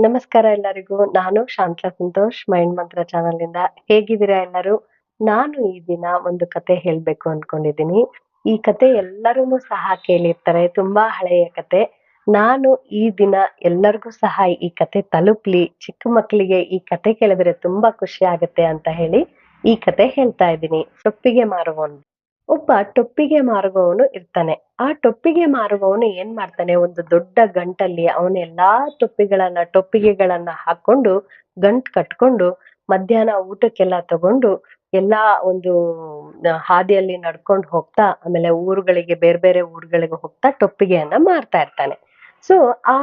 ನಮಸ್ಕಾರ ಎಲ್ಲರಿಗೂ. ನಾನು ಶಾಂತಲಾ ಸಂತೋಷ್ ಮೈಂಡ್ ಮಂತ್ರ ಚಾನಲ್ ಇಂದ. ಹೇಗಿದ್ದೀರಾ ಎಲ್ಲರೂ? ನಾನು ಈ ದಿನ ಒಂದು ಕತೆ ಹೇಳ್ಬೇಕು ಅನ್ಕೊಂಡಿದ್ದೀನಿ. ಈ ಕತೆ ಎಲ್ಲರೂ ಸಹ ಕೇಳಿರ್ತಾರೆ. ತುಂಬಾ ಹಳೆಯ ಕತೆ. ನಾನು ಈ ದಿನ ಎಲ್ಲರಿಗೂ ಸಹ ಈ ಕತೆ ತಲುಪ್ಲಿ, ಚಿಕ್ಕ ಮಕ್ಕಳಿಗೆ ಈ ಕತೆ ಕೇಳಿದ್ರೆ ತುಂಬಾ ಖುಷಿ ಆಗುತ್ತೆ ಅಂತ ಹೇಳಿ ಈ ಕತೆ ಹೇಳ್ತಾ ಇದ್ದೀನಿ. ಟೊಪ್ಪಿಗೆ ಮಾರುವವನು. ಒಬ್ಬ ಟೊಪ್ಪಿಗೆ ಮಾರುವವನು ಇರ್ತಾನೆ. ಆ ಟೊಪ್ಪಿಗೆ ಮಾರುವವನು ಏನ್ ಮಾಡ್ತಾನೆ, ಒಂದು ದೊಡ್ಡ ಗಂಟಲ್ಲಿ ಅವನು ಎಲ್ಲಾ ಟೊಪ್ಪಿಗೆಗಳನ್ನ ಹಾಕೊಂಡು ಗಂಟ್ ಕಟ್ಕೊಂಡು ಮಧ್ಯಾಹ್ನ ಊಟಕ್ಕೆಲ್ಲ ತಗೊಂಡು ಎಲ್ಲಾ ಒಂದು ಹಾದಿಯಲ್ಲಿ ನಡ್ಕೊಂಡು ಹೋಗ್ತಾ, ಆಮೇಲೆ ಊರುಗಳಿಗೆ ಬೇರೆ ಬೇರೆ ಊರುಗಳಿಗೆ ಹೋಗ್ತಾ ಟೊಪ್ಪಿಗೆಯನ್ನ ಮಾರ್ತಾ ಇರ್ತಾನೆ. ಸೊ ಆ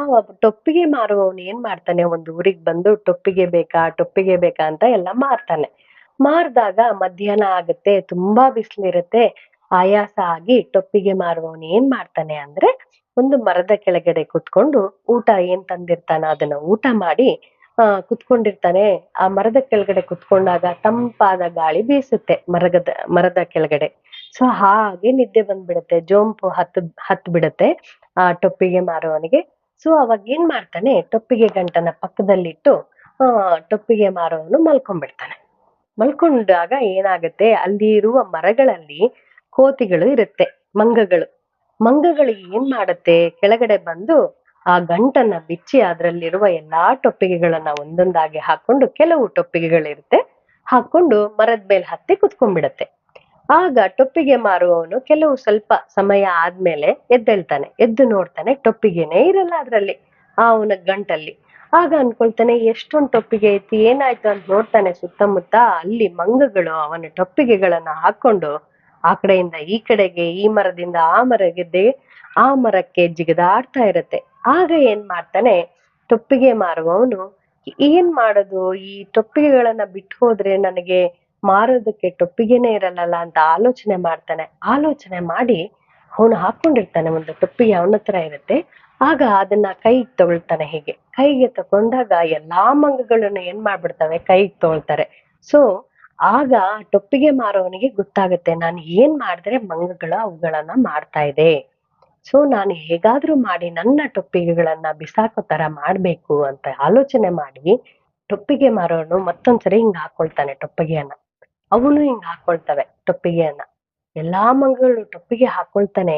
ಟೊಪ್ಪಿಗೆ ಮಾರುವವನು ಏನ್ ಮಾಡ್ತಾನೆ, ಒಂದು ಊರಿಗೆ ಬಂದು ಟೊಪ್ಪಿಗೆ ಬೇಕಾ ಅಂತ ಎಲ್ಲ ಮಾರ್ತಾನೆ. ಮಾರ್ದಾಗ ಮಧ್ಯಾಹ್ನ ಆಗುತ್ತೆ, ತುಂಬಾ ಬಿಸಿಲಿರುತ್ತೆ, ಆಯಾಸ ಆಗಿ ಟೊಪ್ಪಿಗೆ ಮಾರುವವನು ಏನ್ ಮಾಡ್ತಾನೆ ಅಂದ್ರೆ, ಒಂದು ಮರದ ಕೆಳಗಡೆ ಕುತ್ಕೊಂಡು ಊಟ ಏನ್ ತಂದಿರ್ತಾನ ಅದನ್ನ ಊಟ ಮಾಡಿ ಕುತ್ಕೊಂಡಿರ್ತಾನೆ. ಆ ಮರದ ಕೆಳಗಡೆ ಕುತ್ಕೊಂಡಾಗ ತಂಪಾದ ಗಾಳಿ ಬೀಸುತ್ತೆ ಮರದ ಕೆಳಗಡೆ. ಸೊ ಹಾಗೆ ನಿದ್ದೆ ಬಂದ್ಬಿಡುತ್ತೆ, ಜೋಂಪು ಹತ್ ಬಿಡುತ್ತೆ ಆ ಟೊಪ್ಪಿಗೆ ಮಾರುವವನಿಗೆ. ಸೊ ಅವಾಗ ಏನ್ ಮಾಡ್ತಾನೆ, ಟೊಪ್ಪಿಗೆ ಗಂಟನ ಪಕ್ಕದಲ್ಲಿಟ್ಟು ಟೊಪ್ಪಿಗೆ ಮಾರುವವನು ಮಲ್ಕೊಂಡ್ಬಿಡ್ತಾನೆ. ಮಲ್ಕೊಂಡಾಗ ಏನಾಗುತ್ತೆ, ಅಲ್ಲಿ ಇರುವ ಮರಗಳಲ್ಲಿ ಕೋತಿಗಳು ಇರುತ್ತೆ, ಮಂಗಗಳು. ಮಂಗಗಳು ಏನ್ ಮಾಡತ್ತೆ, ಕೆಳಗಡೆ ಬಂದು ಆ ಗಂಟನ್ನ ಬಿಚ್ಚಿ ಅದ್ರಲ್ಲಿರುವ ಎಲ್ಲಾ ಟೊಪ್ಪಿಗೆಗಳನ್ನ ಒಂದೊಂದಾಗಿ ಹಾಕೊಂಡು, ಕೆಲವು ಟೊಪ್ಪಿಗೆಗಳಿರುತ್ತೆ ಹಾಕೊಂಡು ಮರದ ಮೇಲೆ ಹತ್ತಿ ಕುತ್ಕೊಂಡ್ಬಿಡತ್ತೆ. ಆಗ ಟೊಪ್ಪಿಗೆ ಮಾರುವವನು ಕೆಲವು ಸ್ವಲ್ಪ ಸಮಯ ಆದ್ಮೇಲೆ ಎದ್ದೇಳ್ತಾನೆ. ಎದ್ದು ನೋಡ್ತಾನೆ, ಟೊಪ್ಪಿಗೆನೇ ಇರಲ್ಲ ಅದ್ರಲ್ಲಿ, ಅವನ ಗಂಟಲ್ಲಿ. ಆಗ ಅನ್ಕೊಳ್ತಾನೆ, ಎಷ್ಟೊಂದ್ ಟೊಪ್ಪಿಗೆ ಐತಿ, ಏನಾಯ್ತು ಅಂತ ನೋಡ್ತಾನೆ ಸುತ್ತಮುತ್ತ. ಅಲ್ಲಿ ಮಂಗಗಳು ಅವನ ಟೊಪ್ಪಿಗೆಗಳನ್ನ ಹಾಕೊಂಡು ಆ ಕಡೆಯಿಂದ ಈ ಕಡೆಗೆ, ಈ ಮರದಿಂದ ಆ ಮರಕ್ಕೆ ಜಿಗಿದಾಡ್ತಾ ಇರತ್ತೆ. ಆಗ ಏನ್ ಮಾಡ್ತಾನೆ, ಟೊಪ್ಪಿಗೆ ಮಾರುವವನು ಏನ್ ಮಾಡೋದು, ಈ ಟೊಪ್ಪಿಗೆಗಳನ್ನ ಬಿಟ್ಟು ಹೋದ್ರೆ ನನಗೆ ಮಾರೋದಕ್ಕೆ ಟೊಪ್ಪಿಗೆನೇ ಇರಲ್ಲ ಅಂತ ಆಲೋಚನೆ ಮಾಡ್ತಾನೆ. ಆಲೋಚನೆ ಮಾಡಿ ಅವನು ಹಾಕೊಂಡಿರ್ತಾನೆ ಒಂದು ಟೊಪ್ಪಿಗೆ, ಅವನ ಹತ್ರ ಇರುತ್ತೆ. ಆಗ ಅದನ್ನ ಕೈಗೆ ತಗೊಳ್ತಾನೆ. ಹೀಗೆ ಕೈಗೆ ತಗೊಂಡಾಗ ಎಲ್ಲಾ ಮಂಗಗಳನ್ನು ಏನ್ ಮಾಡ್ಬಿಡ್ತವೆ, ಕೈಗೆ ತಗೊಳ್ತಾರೆ. ಸೊ ಆಗ ಟೊಪ್ಪಿಗೆ ಮಾರೋವನಿಗೆ ಗೊತ್ತಾಗುತ್ತೆ, ನಾನು ಏನ್ ಮಾಡಿದ್ರೆ ಮಂಗಗಳು ಅವುಗಳನ್ನ ಮಾಡ್ತಾ ಇದೆ. ಸೊ ನಾನು ಹೇಗಾದ್ರೂ ಮಾಡಿ ನನ್ನ ಟೊಪ್ಪಿಗೆಗಳನ್ನ ಬಿಸಾಕೋ ತರ ಮಾಡ್ಬೇಕು ಅಂತ ಆಲೋಚನೆ ಮಾಡಿ, ಟೊಪ್ಪಿಗೆ ಮಾರೋನು ಮತ್ತೊಂದ್ಸರಿ ಹಿಂಗ್ ಹಾಕೊಳ್ತಾನೆ ಟೊಪ್ಪಿಗೆಯನ್ನ. ಅವನು ಹಿಂಗ್ ಹಾಕೊಳ್ತವೆ ಟೊಪ್ಪಿಗೆಯನ್ನ. ಎಲ್ಲಾ ಮಂಗಗಳು ಟೊಪ್ಪಿಗೆ ಹಾಕೊಳ್ತಾನೆ.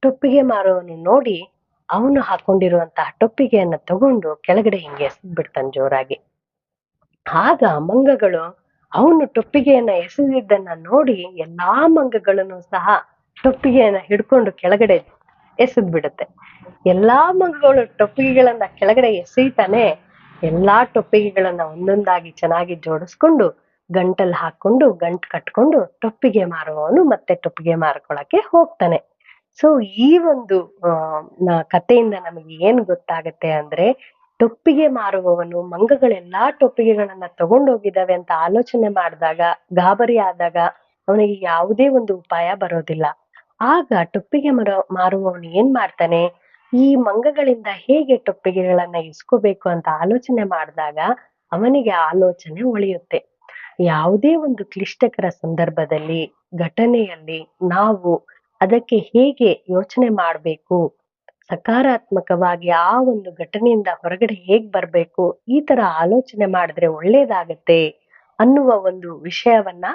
ಟೊಪ್ಪಿಗೆ ಮಾರುವವನು ನೋಡಿ ಅವನು ಹಾಕೊಂಡಿರುವಂತಹ ಟೊಪ್ಪಿಗೆಯನ್ನ ತಗೊಂಡು ಕೆಳಗಡೆ ಹಿಂಗೆ ಎಸೆದ್ ಬಿಡ್ತಾನೆ ಜೋರಾಗಿ. ಆಗ ಮಂಗಗಳು ಅವನು ಟೊಪ್ಪಿಗೆಯನ್ನ ಎಸೆದಿದ್ದನ್ನ ನೋಡಿ ಎಲ್ಲಾ ಮಂಗಗಳನ್ನು ಸಹ ಟೊಪ್ಪಿಗೆಯನ್ನ ಹಿಡ್ಕೊಂಡು ಕೆಳಗಡೆ ಎಸೆದ್ ಬಿಡುತ್ತೆ. ಎಲ್ಲಾ ಮಂಗಗಳು ಟೊಪ್ಪಿಗೆಗಳನ್ನ ಕೆಳಗಡೆ ಎಸೆಯ್ತಾನೆ. ಎಲ್ಲಾ ಟೊಪ್ಪಿಗೆಗಳನ್ನ ಒಂದೊಂದಾಗಿ ಚೆನ್ನಾಗಿ ಜೋಡಿಸ್ಕೊಂಡು ಗಂಟಲ್ಲಿ ಹಾಕೊಂಡು ಗಂಟ್ ಕಟ್ಕೊಂಡು ಟೊಪ್ಪಿಗೆ ಮಾರುವವನು ಮತ್ತೆ ಟೊಪ್ಪಿಗೆ ಮಾರ್ಕೊಳಕ್ಕೆ ಹೋಗ್ತಾನೆ. ಸೊ ಈ ಒಂದು ಕಥೆಯಿಂದ ನಮಗೆ ಏನ್ ಗೊತ್ತಾಗತ್ತೆ ಅಂದ್ರೆ, ಟೊಪ್ಪಿಗೆ ಮಾರುವವನು ಮಂಗಗಳೆಲ್ಲಾ ಟೊಪ್ಪಿಗೆಗಳನ್ನ ತಗೊಂಡೋಗಿದಾವೆ ಅಂತ ಆಲೋಚನೆ ಮಾಡಿದಾಗ, ಗಾಬರಿ ಆದಾಗ ಅವನಿಗೆ ಯಾವುದೇ ಒಂದು ಉಪಾಯ ಬರೋದಿಲ್ಲ. ಆಗ ಟೊಪ್ಪಿಗೆ ಮಾರುವವನು ಏನ್ ಮಾಡ್ತಾನೆ, ಈ ಮಂಗಗಳಿಂದ ಹೇಗೆ ಟೊಪ್ಪಿಗೆಗಳನ್ನ ಇಸ್ಕೋಬೇಕು ಅಂತ ಆಲೋಚನೆ ಮಾಡಿದಾಗ ಅವನಿಗೆ ಆಲೋಚನೆ ಉಳಿಯುತ್ತೆ. ಯಾವುದೇ ಒಂದು ಕ್ಲಿಷ್ಟಕರ ಸಂದರ್ಭದಲ್ಲಿ, ಘಟನೆಯಲ್ಲಿ ನಾವು ಅದಕ್ಕೆ ಹೇಗೆ ಯೋಚನೆ ಮಾಡ್ಬೇಕು, ಸಕಾರಾತ್ಮಕವಾಗಿ ಆ ಒಂದು ಘಟನೆಯಿಂದ ಹೊರಗಡೆ ಹೇಗ್ ಬರ್ಬೇಕು, ಈ ತರ ಆಲೋಚನೆ ಮಾಡಿದ್ರೆ ಒಳ್ಳೇದಾಗತ್ತೆ ಅನ್ನುವ ಒಂದು ವಿಷಯವನ್ನ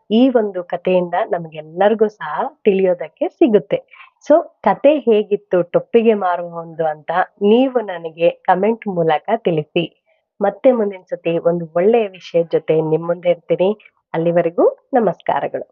ಈ ಒಂದು ಕಥೆಯಿಂದ ನಮ್ಗೆಲ್ಲರಿಗೂ ಸಹ ತಿಳಿಯೋದಕ್ಕೆ ಸಿಗುತ್ತೆ. ಸೊ ಕತೆ ಹೇಗಿತ್ತು ಟೊಪ್ಪಿಗೆ ಮಾರುವವನ್ದು ಅಂತ ನೀವು ನನಗೆ ಕಮೆಂಟ್ ಮೂಲಕ ತಿಳಿಸಿ. ಮತ್ತೆ ಮುಂದಿನ ಸತಿ ಒಂದು ಒಳ್ಳೆಯ ವಿಷಯದ ಜೊತೆ ನಿಮ್ ಮುಂದೆ ಇರ್ತೀನಿ. ಅಲ್ಲಿವರೆಗೂ ನಮಸ್ಕಾರಗಳು.